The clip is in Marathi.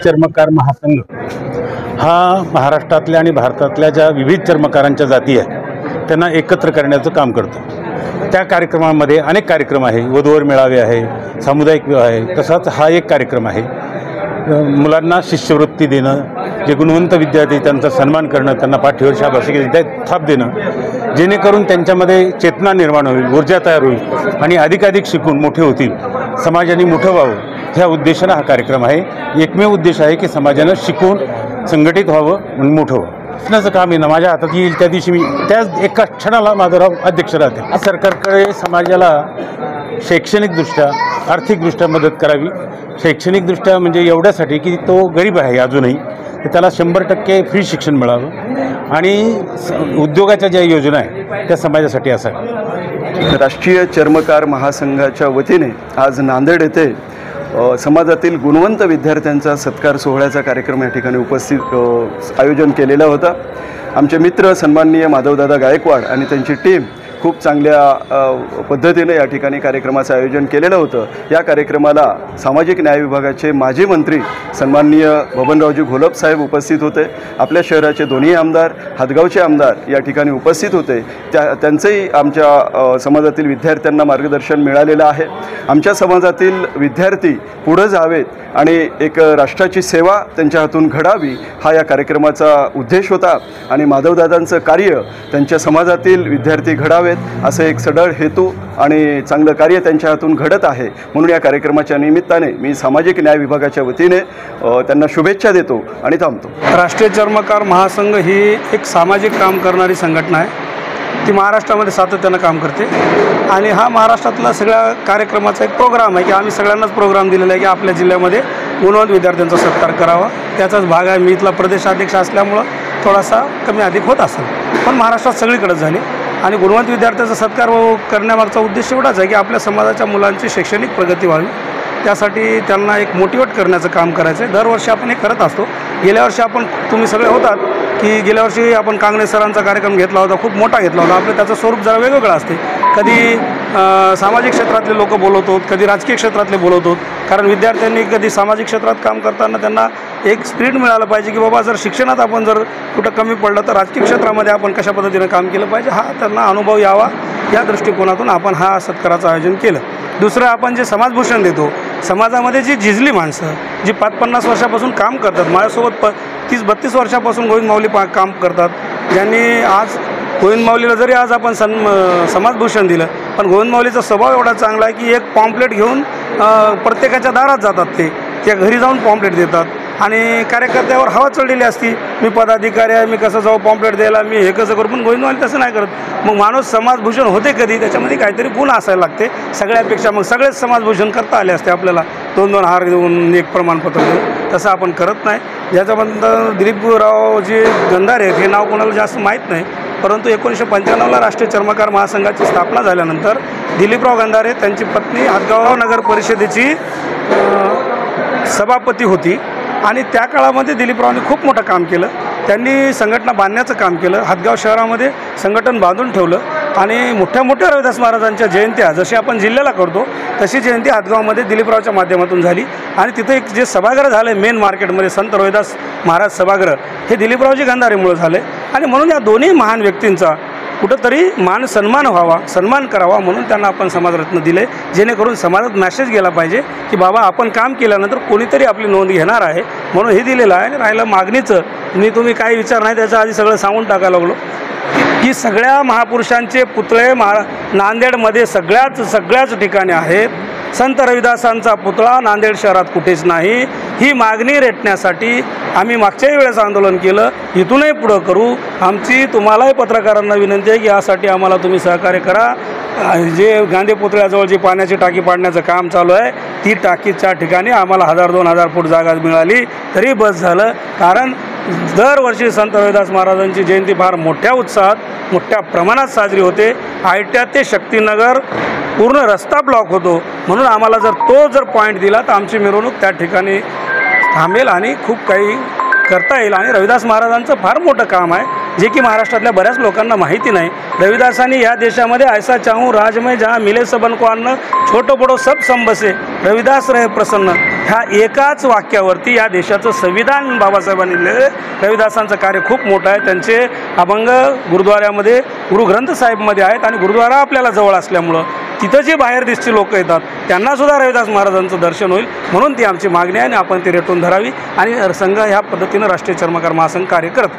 चर्मकार महासंघ हा महाराष्ट्रातल्या आणि भारतातल्या ज्या विविध चर्मकारांच्या जाती आहेत त्यांना एकत्र करण्याचं काम करतो। त्या कार्यक्रमामध्ये अनेक कार्यक्रम आहे, वधूवर मेळावे आहे, सामुदायिक विवाह आहे, तसाच हा एक कार्यक्रम आहे। मुलांना शिष्यवृत्ती देणं, जे गुणवंत विद्यार्थी त्यांचा सन्मान करणं, त्यांना पाठीवर शाबासकी थाप देणं, जेणेकरून त्यांच्यामध्ये चेतना निर्माण होईल, ऊर्जा तयार होईल आणि अधिकाधिक शिकून मोठे होतील, समाजाने मोठं व्हावं ह्या उद्देशानं हा कार्यक्रम आहे। एकमेव उद्देश आहे की समाजानं शिकून संघटित व्हावं आणि मोठं व्हावं। असण्याचं काम आहे ना, माझ्या हातात येईल त्या दिवशी मी त्याच एका क्षणाला माधवराव अध्यक्ष राहते। सरकारकडे समाजाला शैक्षणिकदृष्ट्या आर्थिकदृष्ट्या मदत करावी। शैक्षणिकदृष्ट्या म्हणजे एवढ्यासाठी की तो गरीब आहे अजूनही, तर त्याला 100% फ्री शिक्षण मिळावं आणि उद्योगाच्या ज्या योजना आहेत त्या समाजासाठी असाव्या। राष्ट्रीय चर्मकार महासंघाच्या वतीने आज नांदेड येथे समाजातील गुणवंत विद्यार्थ्यांचा सत्कार सोहळ्याचा कार्यक्रम या ठिकाणी आयोजन केलेला होता। आमचे मित्र सन्माननीय माधवदादा गायकवाड आणि त्यांची टीम खूप चांगल्या पद्धतीने या ठिकाणी कार्यक्रमाचं आयोजन केलेलं होतं। या कार्यक्रमाला सामाजिक न्याय विभागाचे माजी मंत्री सन्माननीय बबनरावजी घोलप साहेब उपस्थित होते। आपल्या शहराचे दोन्ही आमदार, हदगावचे आमदार या ठिकाणी उपस्थित होते। त्यांचंही आमच्या समाजातील विद्यार्थ्यांना मार्गदर्शन मिळालेलं आहे। आमच्या समाजातील विद्यार्थी पुढे जावेत आणि एक राष्ट्राची सेवा त्यांच्या हातून घडावी हा या कार्यक्रमाचा उद्देश होता आणि माधवदादांचं कार्य त्यांच्या समाजातील विद्यार्थी घडावेत असं एक सढळ हेतू आणि चांगलं कार्य त्यांच्या हातून घडत आहे। म्हणून या कार्यक्रमाच्या निमित्ताने मी सामाजिक न्याय विभागाच्या वतीने त्यांना शुभेच्छा देतो आणि थांबतो। राष्ट्रीय चर्मकार महासंघ ही एक सामाजिक काम करणारी संघटना आहे। ती महाराष्ट्रामध्ये सातत्यानं काम करते आणि हा महाराष्ट्रातला सगळ्या कार्यक्रमाचा एक प्रोग्राम आहे की आम्ही सगळ्यांनाच प्रोग्राम दिलेला आहे की आपल्या जिल्ह्यामध्ये गुणवंत विद्यार्थ्यांचा सत्कार करावा। त्याचाच भाग आहे। मी इथला प्रदेशाध्यक्ष असल्यामुळं थोडासा कमी अधिक होत असेल, पण महाराष्ट्रात सगळीकडेच झाली आणि गुणवंत विद्यार्थ्यांचा सत्कार करण्यामागचा उद्देश एवढाच आहे की आपल्या समाजाच्या मुलांची शैक्षणिक प्रगती व्हावी, त्यासाठी त्यांना एक मोटिवेट करण्याचं काम करायचं आहे। दरवर्षी आपण हे करत असतो। गेल्या वर्षी तुम्ही सगळे होतात की गेल्या वर्षी आपण कांगणे सरांचा कार्यक्रम घेतला होता, खूप मोठा घेतला होता। आपलं त्याचं स्वरूप जरा वेगवेगळं असते। कधी सामाजिक क्षेत्रातले लोक बोलवतो, कधी राजकीय क्षेत्रातले बोलवतो, कारण विद्यार्थ्यांनी कधी सामाजिक क्षेत्रात काम करताना त्यांना एक स्पिरिट मिळालं पाहिजे की बाबा जर शिक्षणात आपण जर कुठं कमी पडलं तर राजकीय क्षेत्रामध्ये आपण कशा पद्धतीनं काम केलं पाहिजे हा त्यांना अनुभव यावा या दृष्टिकोनातून आपण हा सत्काराचं आयोजन केलं। दुसरं आपण जे समाजभूषण देतो, समाजामध्ये जी झिजली माणसं जी 5-50 वर्षापासून काम करतात, माझ्यासोबत 30-32 वर्षापासून गोविंद माऊली काम करतात, ज्यांनी आज गोविंद माऊलीला जरी आज आपण समाजभूषण दिलं, पण गोविंद माऊलीचा स्वभाव एवढा चांगला आहे की एक पॉम्पलेट घेऊन प्रत्येकाच्या दारात जातात, त्या घरी जाऊन पॉम्पलेट देतात आणि कार्यकर्त्यावर हवा चढलेली असती, मी पदाधिकारी आहे, मी कसं जाऊ पॉम्पलेट द्यायला, मी हे कसं करू, पण गोविंद माऊली तसं नाही करत। मग माणूस समाजभूषण होते कधी, त्याच्यामध्ये काहीतरी गुण असायला लागते सगळ्यापेक्षा। मग सगळेच समाजभूषण करता आले असते आपल्याला 2-2 हार देऊन एक प्रमाणपत्र देऊन, तसं आपण करत नाही। ज्याच्याबद्दल दिलीपरावजी गंधारे हे नाव कोणाला जास्त माहीत नाही, परंतु 1995ला राष्ट्रीय चर्मकार महासंघाची स्थापना झाल्यानंतर दिलीपराव गंधारे त्यांची पत्नी हदगाव नगर परिषदेची सभापती होती आणि त्या काळामध्ये दिलीपरावांनी खूप मोठं काम केलं। त्यांनी संघटना बांधण्याचं काम केलं, हदगाव शहरामध्ये संघटन बांधून ठेवलं आणि मोठ्या मोठ्या रविदास महाराजांच्या जयंत्या जशी आपण जिल्ह्याला करतो तशी जयंती हदगावमध्ये दिलीपरावच्या माध्यमातून झाली आणि तिथे एक जे सभागृह झालं मेन मार्केटमध्ये संत रविदास महाराज सभागृह हे दिलीपरावजी गंधारेमुळे झाले आणि म्हणून या दोन्ही महान व्यक्तींचा कुठंतरी मान सन्मान व्हावा, सन्मान करावा म्हणून त्यांना आपण समाजरत्न दिले, जेणेकरून समाजात मॅसेज गेला पाहिजे की बाबा आपण काम केल्यानंतर कोणीतरी आपली नोंद घेणार आहे म्हणून हे दिलेलं आहे। राहिलं मागणीचं, तुम्ही काही विचार नाही त्याच्या आधी सगळं सांगून टाकायला लागलो की सगळ्या महापुरुषांचे पुतळे नांदेडमध्ये सगळ्याच ठिकाणी आहेत। संत रविदासांचा पुतळा नांदेड शहरात कुठेच नाही। ही मागणी रेटण्यासाठी आम्ही मागच्याही वेळेस आंदोलन केलं, इथूनही पुढं करू। आमची तुम्हालाही पत्रकारांना विनंती आहे की यासाठी आम्हाला तुम्ही सहकार्य करा। जे गांधी पुतळ्याजवळ जी पाण्याची टाकी पाडण्याचं काम चालू आहे ती टाकीच्या ठिकाणी आम्हाला 1000-2000 फूट जागा मिळाली तरी बस झालं, कारण दरवर्षी संत रविदास महाराजांची जयंती फार मोठ्या उत्साहात मोठ्या प्रमाणात साजरी होते। आयट्या ते शक्तीनगर पूर्ण रस्ता ब्लॉक होतो, म्हणून आम्हाला जर पॉईंट दिला तर आमची मिरवणूक त्या ठिकाणी थांबेल आणि खूप काही करता येईल आणि रविदास महाराजांचं फार मोठं काम आहे जे की महाराष्ट्रातल्या बऱ्याच लोकांना माहिती नाही। रविदासांनी या देशामध्ये ऐसा चाहूँ राज में जहाँ मिले सबन को अन्न छोटो बडो सब संबसे रविदास रहे प्रसन्न ह्या एकाच वाक्यावरती या देशाचं संविधान बाबासाहेबांनी लिहिलं। रविदासांचं कार्य खूप मोठं आहे। त्यांचे अभंग गुरुद्वाऱ्यामध्ये गुरु ग्रंथ साहेबमध्ये आहेत आणि गुरुद्वारा आपल्याला जवळ असल्यामुळं तिथं जे बाहेर देशची लोक येतात त्यांनासुद्धा रविदास महाराजांचं दर्शन होईल, म्हणून ती आमची मागणी आहे आणि आपण ती रेटून धरावी आणि संघ ह्या पद्धतीनं राष्ट्रीय चर्मकार महासंघ कार्य करत